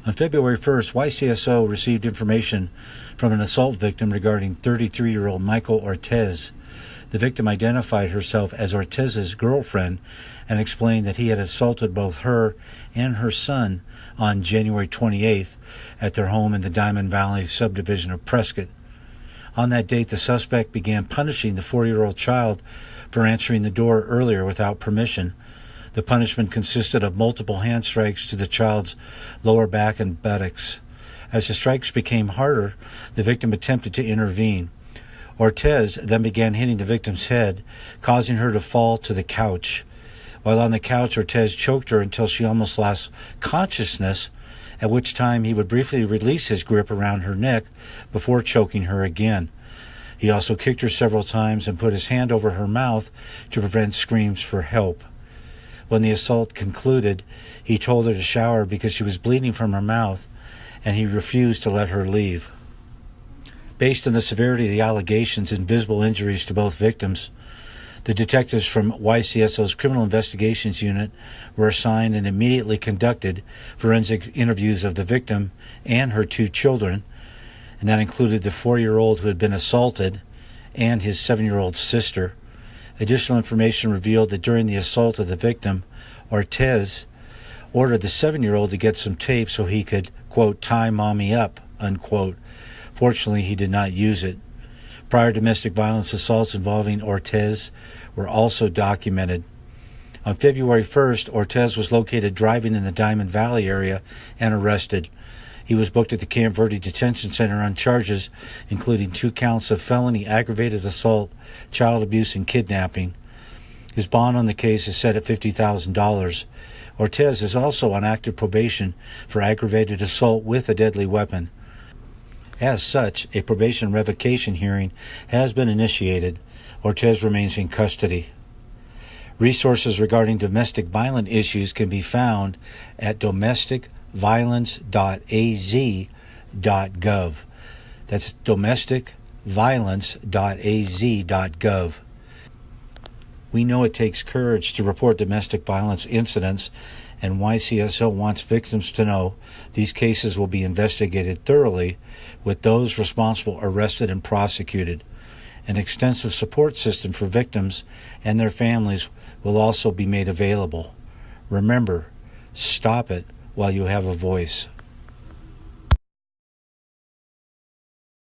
On February 1st, YCSO received information from an assault victim regarding 33-year-old Michael Ortez. The victim identified herself as Ortez's girlfriend and explained that he had assaulted both her and her son on January 28th at their home in the Diamond Valley subdivision of Prescott. On that date, the suspect began punishing the 4-year-old child for answering the door earlier without permission. The punishment consisted of multiple hand strikes to the child's lower back and buttocks. As the strikes became harder, the victim attempted to intervene. Ortez then began hitting the victim's head, causing her to fall to the couch. While on the couch, Ortez choked her until she almost lost consciousness, at which time he would briefly release his grip around her neck before choking her again. He also kicked her several times and put his hand over her mouth to prevent screams for help. When the assault concluded, he told her to shower because she was bleeding from her mouth, and he refused to let her leave. Based on the severity of the allegations and visible injuries to both victims, the detectives from YCSO's Criminal Investigations Unit were assigned and immediately conducted forensic interviews of the victim and her 2 children, and that included the 4-year-old who had been assaulted and his 7-year-old sister. Additional information revealed that during the assault of the victim, Ortez ordered the 7-year-old to get some tape so he could, quote, tie mommy up, unquote. Fortunately, he did not use it. Prior domestic violence assaults involving Ortez were also documented. On February 1st, Ortez was located driving in the Diamond Valley area and arrested. He was booked at the Camp Verde Detention Center on charges including 2 counts of felony aggravated assault, child abuse, and kidnapping. His bond on the case is set at $50,000. Ortez is also on active probation for aggravated assault with a deadly weapon. As such, a probation revocation hearing has been initiated. Ortez remains in custody. Resources regarding domestic violence issues can be found at domesticviolence.az.gov. That's domesticviolence.az.gov. We know it takes courage to report domestic violence incidents, and YCSO wants victims to know these cases will be investigated thoroughly, with those responsible arrested and prosecuted. An extensive support system for victims and their families will also be made available. Remember, stop it while you have a voice.